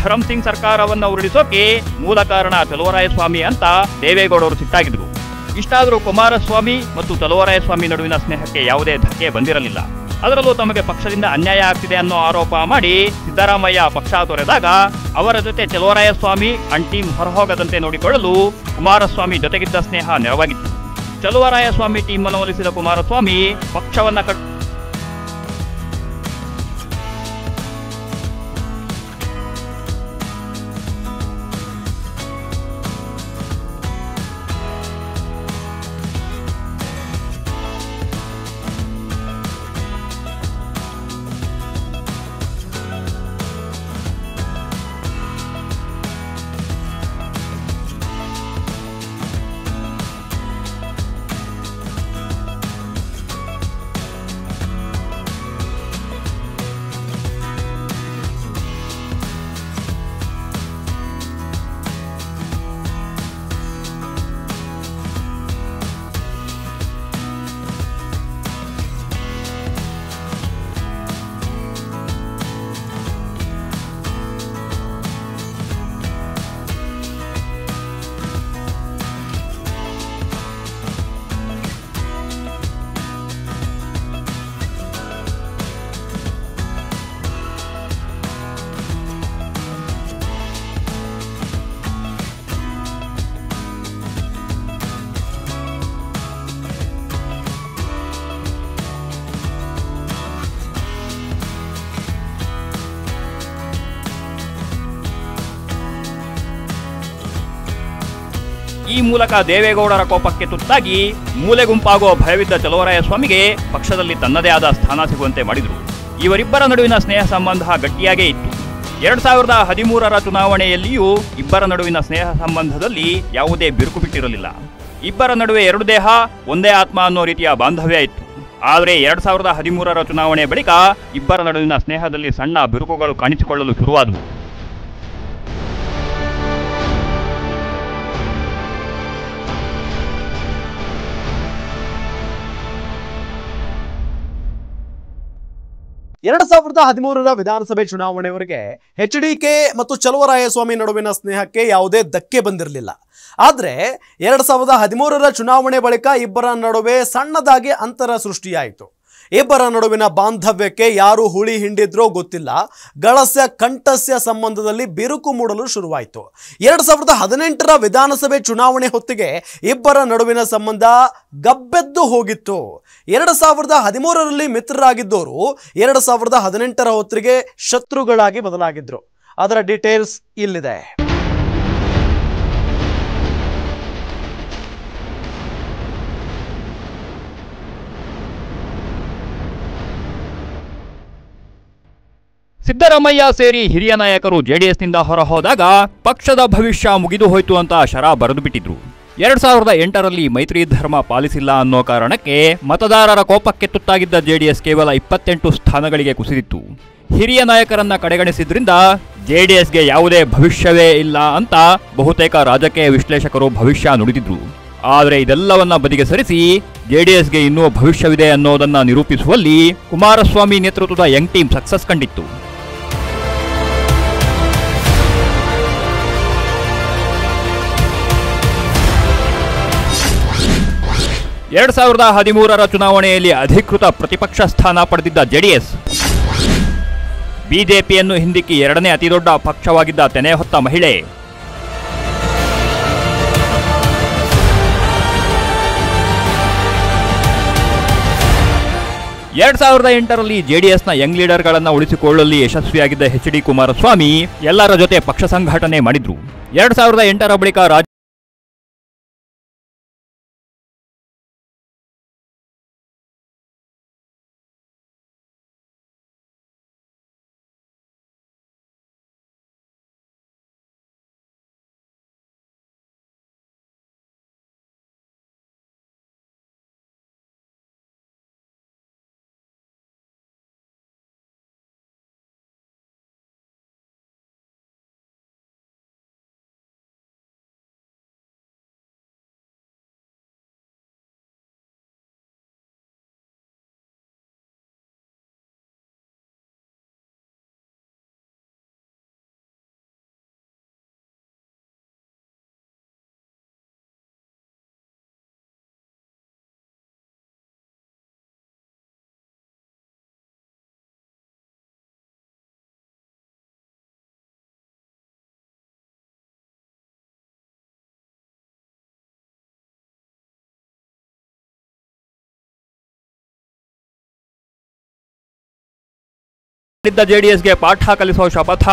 ಧರಮ್ ಸಿಂಗ್ ಸರ್ಕಾರವನ್ನು ಉರುಳಿಸೋಕೆ ಮೂಲ ಕಾರಣ ಚಲುವರಾಯಸ್ವಾಮಿ ಅಂತ ದೇವೇಗೌಡರು ಸಿಟ್ಟಾಗಿದ್ರು. ಇಷ್ಟಾದರೂ ಕುಮಾರಸ್ವಾಮಿ ಮತ್ತು ಚಲುವರಾಯಸ್ವಾಮಿ ನಡುವಿನ ಸ್ನೇಹಕ್ಕೆ ಯಾವುದೇ ಧಕ್ಕೆ ಬಂದಿರಲಿಲ್ಲ. ಅದರಲ್ಲೂ ತಮಗೆ ಪಕ್ಷದಿಂದ ಅನ್ಯಾಯ ಆಗ್ತಿದೆ ಅನ್ನೋ ಆರೋಪ ಮಾಡಿ ಸಿದ್ದರಾಮಯ್ಯ ಪಕ್ಷ ತೊರೆದಾಗ ಅವರ ಜೊತೆ ಚಲುವರಾಯಸ್ವಾಮಿ ಅಂಡ್ ಟೀಮ್ ಹೊರಹೋಗದಂತೆ ನೋಡಿಕೊಳ್ಳಲು ಕುಮಾರಸ್ವಾಮಿ ಜೊತೆಗಿದ್ದ ಸ್ನೇಹ ನೆರವಾಗಿತ್ತು. ಚಲುವರಾಯಸ್ವಾಮಿ ಟೀಮ್ ಮನವೊಲಿಸಿದ ಕುಮಾರಸ್ವಾಮಿ ಪಕ್ಷವನ್ನ ಈ ಮೂಲಕ ದೇವೇಗೌಡರ ಕೋಪಕ್ಕೆ ತುತ್ತಾಗಿ ಮೂಲೆ ಗುಂಪಾಗುವ ಭಯವಿದ್ದ ಚಲುವರಾಯಸ್ವಾಮಿಗೆ ಪಕ್ಷದಲ್ಲಿ ತನ್ನದೇ ಆದ ಸ್ಥಾನ ಸಿಗುವಂತೆ ಮಾಡಿದರು. ಇವರಿಬ್ಬರ ನಡುವಿನ ಸ್ನೇಹ ಸಂಬಂಧ ಗಟ್ಟಿಯಾಗೇ ಇತ್ತು. 2013ರ ಚುನಾವಣೆಯಲ್ಲಿಯೂ ಇಬ್ಬರ ನಡುವಿನ ಸ್ನೇಹ ಸಂಬಂಧದಲ್ಲಿ ಯಾವುದೇ ಬಿರುಕು ಬಿಟ್ಟಿರಲಿಲ್ಲ. ಇಬ್ಬರ ನಡುವೆ ಎರಡು ದೇಹ ಒಂದೇ ಆತ್ಮ ಅನ್ನೋ ರೀತಿಯ ಬಾಂಧವ್ಯ ಇತ್ತು. ಆದರೆ 2013ರ ಚುನಾವಣೆ ಬಳಿಕ ಇಬ್ಬರ ನಡುವಿನ ಸ್ನೇಹದಲ್ಲಿ ಸಣ್ಣ ಬಿರುಕುಗಳು ಕಾಣಿಸಿಕೊಳ್ಳಲು ಶುರುವಾದವು. ಎರಡ್ 2013ರ ವಿಧಾನಸಭೆ ಚುನಾವಣೆವರೆಗೆ HDK ಮತ್ತು ಚಲುವರಾಯಸ್ವಾಮಿ ನಡುವಿನ ಸ್ನೇಹಕ್ಕೆ ಯಾವುದೇ ಧಕ್ಕೆ ಬಂದಿರಲಿಲ್ಲ. ಆದರೆ 2013ರ ಚುನಾವಣೆ ಬಳಿಕ ಇಬ್ಬರ ನಡುವೆ ಸಣ್ಣದಾಗಿ ಅಂತರ ಸೃಷ್ಟಿಯಾಯಿತು. ಇಬ್ಬರ ನಡುವಿನ ಬಾಂಧವ್ಯಕ್ಕೆ ಯಾರು ಹುಳಿ ಹಿಂಡಿದ್ರೋ ಗೊತ್ತಿಲ್ಲ, ಗಳಸ್ಯ ಕಂಠಸ್ಯ ಸಂಬಂಧದಲ್ಲಿ ಬಿರುಕು ಮೂಡಲು ಶುರುವಾಯಿತು. 2018ರ ವಿಧಾನಸಭೆ ಚುನಾವಣೆ ಹೊತ್ತಿಗೆ ಇಬ್ಬರ ನಡುವಿನ ಸಂಬಂಧ ಗಬ್ಬೆದ್ದು ಹೋಗಿತ್ತು. 2013ರಲ್ಲಿ ಮಿತ್ರರಾಗಿದ್ದವರು 2018ರ ಹೊತ್ತಿಗೆ ಶತ್ರುಗಳಾಗಿ ಬದಲಾಗಿದ್ರು. ಅದರ ಡೀಟೇಲ್ಸ್ ಇಲ್ಲಿದೆ. ಸಿದ್ದರಾಮಯ್ಯ ಸೇರಿ ಹಿರಿಯ ನಾಯಕರು ಜೆಡಿಎಸ್ನಿಂದ ಹೊರಹೋದಾಗ ಪಕ್ಷದ ಭವಿಷ್ಯ ಮುಗಿದು ಹೋಯ್ತು ಅಂತ ಶರ ಬರೆದು ಬಿಟ್ಟಿದ್ರು. 2008ರಲ್ಲಿ ಮೈತ್ರಿ ಧರ್ಮ ಪಾಲಿಸಿಲ್ಲ ಅನ್ನೋ ಕಾರಣಕ್ಕೆ ಮತದಾರರ ಕೋಪಕ್ಕೆ ತುತ್ತಾಗಿದ್ದ ಜೆಡಿಎಸ್ ಕೇವಲ 28 ಸ್ಥಾನಗಳಿಗೆ ಕುಸಿದಿತ್ತು. ಹಿರಿಯ ನಾಯಕರನ್ನ ಕಡೆಗಣಿಸಿದ್ರಿಂದ ಜೆಡಿಎಸ್ಗೆ ಯಾವುದೇ ಭವಿಷ್ಯವೇ ಇಲ್ಲ ಅಂತ ಬಹುತೇಕ ರಾಜಕೀಯ ವಿಶ್ಲೇಷಕರು ಭವಿಷ್ಯ ನುಡಿದಿದ್ರು. ಆದರೆ ಇದೆಲ್ಲವನ್ನ ಬದಿಗೆ ಸರಿಸಿ ಜೆಡಿಎಸ್ಗೆ ಇನ್ನೂ ಭವಿಷ್ಯವಿದೆ ಅನ್ನೋದನ್ನ ನಿರೂಪಿಸುವಲ್ಲಿ ಕುಮಾರಸ್ವಾಮಿ ನೇತೃತ್ವದ ಯಂಗ್ ಟೀಮ್ ಸಕ್ಸಸ್ ಕಂಡಿತ್ತು. 2013ರ ಚುನಾವಣೆಯಲ್ಲಿ ಅಧಿಕೃತ ಪ್ರತಿಪಕ್ಷ ಸ್ಥಾನ ಪಡೆದಿದ್ದ ಜೆಡಿಎಸ್ ಬಿಜೆಪಿಯನ್ನು ಹಿಂದಿಕ್ಕಿ ಎರಡನೇ ಅತಿದೊಡ್ಡ ಪಕ್ಷವಾಗಿದ್ದ ತೆನೆ ಹೊತ್ತ ಮಹಿಳೆ. 2008ರಲ್ಲಿ ಜೆಡಿಎಸ್ನ ಯಂಗ್ ಲೀಡರ್ಗಳನ್ನು ಉಳಿಸಿಕೊಳ್ಳಲು ಯಶಸ್ವಿಯಾಗಿದ್ದ HD ಕುಮಾರಸ್ವಾಮಿ ಎಲ್ಲರ ಜೊತೆ ಪಕ್ಷ ಸಂಘಟನೆ ಮಾಡಿದ್ರು. 2008ರ ಬಳಿಕ ಜೆಡಿಎಸ್ಗೆ ಪಾಠ ಕಲಿಸುವ ಶಪಥ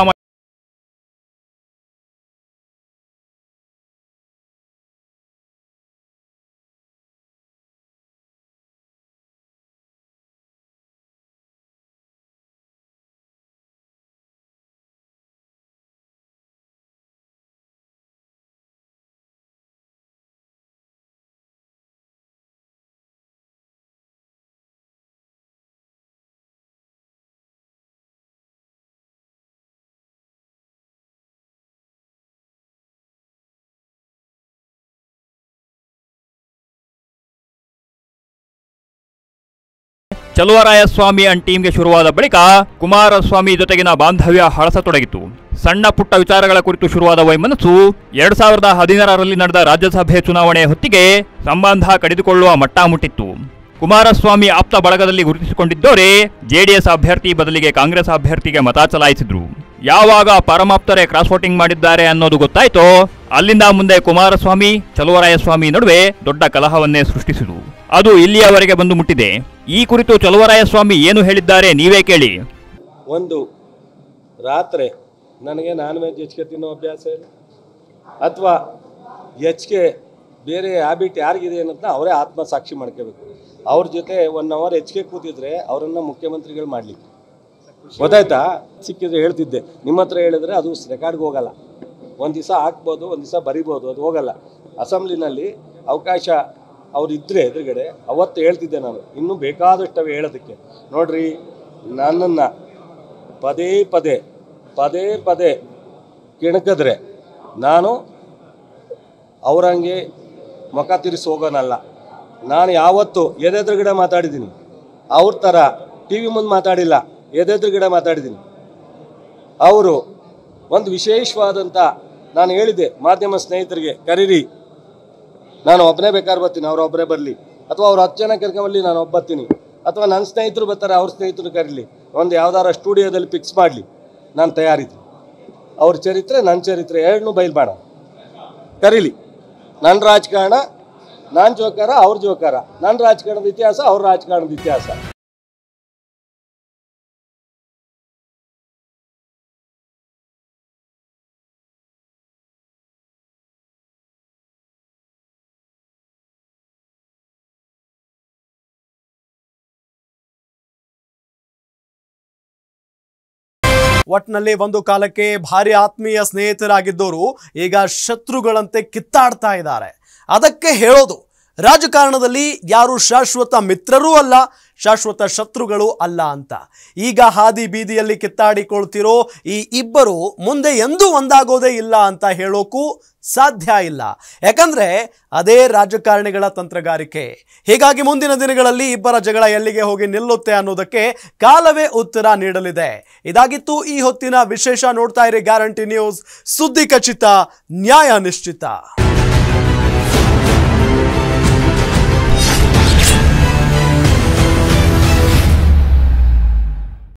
ಚಲುವರಾಯಸ್ವಾಮಿ ಅಂಡ್ ಟೀಮ್ಗೆ ಶುರುವಾದ ಬಳಿಕ ಕುಮಾರಸ್ವಾಮಿ ಜೊತೆಗಿನ ಬಾಂಧವ್ಯ ಹಳಸತೊಡಗಿತು. ಸಣ್ಣ ಪುಟ್ಟ ವಿಚಾರಗಳ ಕುರಿತು ಶುರುವಾದ ವೈಮನಸ್ಸು 2016ರಲ್ಲಿ ನಡೆದ ರಾಜ್ಯಸಭೆ ಚುನಾವಣೆ ಹೊತ್ತಿಗೆ ಸಂಬಂಧ ಕಡಿದುಕೊಳ್ಳುವ ಮಟ್ಟ ಮುಟ್ಟಿತ್ತು. ಕುಮಾರಸ್ವಾಮಿ ಆಪ್ತ ಬಳಗದಲ್ಲಿ ಗುರುತಿಸಿಕೊಂಡಿದ್ದವರೇ ಜೆಡಿಎಸ್ ಅಭ್ಯರ್ಥಿ ಬದಲಿಗೆ ಕಾಂಗ್ರೆಸ್ ಅಭ್ಯರ್ಥಿಗೆ ಮತ ಚಲಾಯಿಸಿದ್ರು. ಯಾವಾಗ ಪರಮಾಪ್ತರೇ ಕ್ರಾಸ್ ವೋಟಿಂಗ್ ಮಾಡಿದ್ದಾರೆ ಅನ್ನೋದು ಗೊತ್ತಾಯ್ತೋ ಅಲ್ಲಿಂದ ಮುಂದೆ ಕುಮಾರಸ್ವಾಮಿ ಚಲುವರಾಯಸ್ವಾಮಿ ನಡುವೆ ದೊಡ್ಡ ಕಲಹವನ್ನೇ ಸೃಷ್ಟಿಸಿತು. ಅದು ಇಲ್ಲಿಯವರೆಗೆ ಬಂದು ಮುಟ್ಟಿದೆ. ಈ ಕುರಿತು ಚಲುವರಾಯಸ್ವಾಮಿ ಏನು ಹೇಳಿದ್ದಾರೆ ನೀವೇ ಕೇಳಿ. ಒಂದು ರಾತ್ರಿ ನನಗೆ ನಾನ್ ವೆಜ್ ಹೆಚ್ಚಿಗೆ ತಿನ್ನೋ ಅಭ್ಯಾಸ ಇಲ್ಲ, ಅಥವಾ ಹೆಚ್ಚಿಗೆ ಬೇರೆ ಹ್ಯಾಬಿಟ್ ಯಾರಿಗಿದೆ ಅನ್ನೋದನ್ನ ಅವರೇ ಆತ್ಮಸಾಕ್ಷಿ ಮಾಡ್ಕೋಬೇಕು. ಅವ್ರ ಜೊತೆ 1 ಅವರ್ ಹೆಚ್ಚಿಗೆ ಕೂತಿದ್ರೆ ಅವರನ್ನು ಮುಖ್ಯಮಂತ್ರಿಗಳು ಮಾಡಲಿಕ್ಕೆ ಗೊತ್ತಾಯ್ತಾ? ಸಿಕ್ಕಿದ್ರೆ ಹೇಳ್ತಿದ್ದೆ, ನಿಮ್ಮ ಹತ್ರ ಹೇಳಿದ್ರೆ ಅದು ರೆಕಾರ್ಡ್ಗೆ ಹೋಗಲ್ಲ. ಒಂದು ದಿವಸ ಹಾಕ್ಬೋದು, ಒಂದು ದಿವಸ ಬರಿಬೋದು, ಅದು ಹೋಗಲ್ಲ. ಅಸೆಂಬ್ಲಿನಲ್ಲಿ ಅವಕಾಶ ಅವ್ರು ಇದ್ದರೆ ಎದುರುಗಡೆ ಅವತ್ತು ಹೇಳ್ತಿದ್ದೆ ನಾನು. ಇನ್ನೂ ಬೇಕಾದಷ್ಟವೇ ಹೇಳೋದಕ್ಕೆ. ನೋಡ್ರಿ, ನನ್ನನ್ನು ಪದೇ ಪದೇ ಕೆಣಕಿದ್ರೆ ನಾನು ಅವರಂಗೆ ಮುಖ ತಿರ್ಸಿ ಹೋಗೋನಲ್ಲ. ನಾನು ಯಾವತ್ತು ಎದೆದುರುಗಡೆ ಮಾತಾಡಿದ್ದೀನಿ, ಅವ್ರ ಥರ ಟಿ ವಿ ಮುಂದೆ ಮಾತಾಡಿಲ್ಲ, ಎದೆದುರುಗಡೆ ಮಾತಾಡಿದ್ದೀನಿ. ಅವರು ಒಂದು ವಿಶೇಷವಾದಂಥ, ನಾನು ಹೇಳಿದ್ದೆ ಮಾಧ್ಯಮ ಸ್ನೇಹಿತರಿಗೆ, ಕರೀರಿ, ನಾನು ಒಬ್ಬನೇ ಬೇಕಾದ್ರೆ ಬರ್ತೀನಿ, ಅವ್ರು ಒಬ್ಬರೇ ಬರಲಿ, ಅಥವಾ ಅವ್ರು 10 ಜನ ಕರ್ಕೊಂಬರಲಿ, ನಾನು ಒಬ್ಬ ಬರ್ತೀನಿ, ಅಥವಾ ನನ್ನ ಸ್ನೇಹಿತರು ಬರ್ತಾರೆ, ಅವ್ರ ಸ್ನೇಹಿತರು ಕರೀಲಿ, ಒಂದು ಯಾವ್ದಾರ ಸ್ಟುಡಿಯೋದಲ್ಲಿ ಫಿಕ್ಸ್ ಮಾಡಲಿ, ನಾನು ತಯಾರಿದ್ದೆ. ಅವ್ರ ಚರಿತ್ರೆ ನನ್ನ ಚರಿತ್ರೆ ಎರಡನ್ನೂ ಬಯಲು ಕರೀಲಿ. ನನ್ನ ರಾಜಕಾರಣ, ನಾನು ಜೋಕಾರ, ಅವ್ರ ಜೋಕಾರ, ನನ್ನ ರಾಜಕಾರಣದ ಇತಿಹಾಸ, ಅವ್ರ ರಾಜಕಾರಣದ ಇತಿಹಾಸ. ಒಟ್ನಲ್ಲಿ ಒಂದು ಕಾಲಕ್ಕೆ ಭಾರಿ ಆತ್ಮೀಯ ಸ್ನೇಹಿತರಾಗಿದ್ದವರು ಈಗ ಶತ್ರುಗಳಂತೆ ಕಿತ್ತಾಡ್ತಾ ಇದ್ದಾರೆ. ಅದಕ್ಕೆ ಹೇಳೋದು, ರಾಜಕಾರಣದಲ್ಲಿ ಯಾರು ಶಾಶ್ವತ ಮಿತ್ರರೂ ಅಲ್ಲ, ಶಾಶ್ವತ ಶತ್ರುಗಳು ಅಲ್ಲ ಅಂತ. ಈಗ ಹಾದಿ ಬೀದಿಯಲ್ಲಿ ಕಿತ್ತಾಡಿಕೊಳ್ತಿರೋ ಈ ಇಬ್ಬರು ಮುಂದೆ ಎಂದೂ ಒಂದಾಗೋದೇ ಇಲ್ಲ ಅಂತ ಹೇಳೋಕ್ಕೂ ಸಾಧ್ಯ ಇಲ್ಲ. ಯಾಕಂದ್ರೆ ಅದೇ ರಾಜಕಾರಣಿಗಳ ತಂತ್ರಗಾರಿಕೆ. ಹೀಗಾಗಿ ಮುಂದಿನ ದಿನಗಳಲ್ಲಿ ಇಬ್ಬರ ಜಗಳ ಎಲ್ಲಿಗೆ ಹೋಗಿ ನಿಲ್ಲುತ್ತೆ ಅನ್ನೋದಕ್ಕೆ ಕಾಲವೇ ಉತ್ತರ ನೀಡಲಿದೆ. ಇದಾಗಿತ್ತು ಈ ಹೊತ್ತಿನ ವಿಶೇಷ. ನೋಡ್ತಾ ಇರಿ ಗ್ಯಾರಂಟಿ ನ್ಯೂಸ್, ಸುದ್ದಿ ಖಚಿತ, ನ್ಯಾಯ ನಿಶ್ಚಿತ.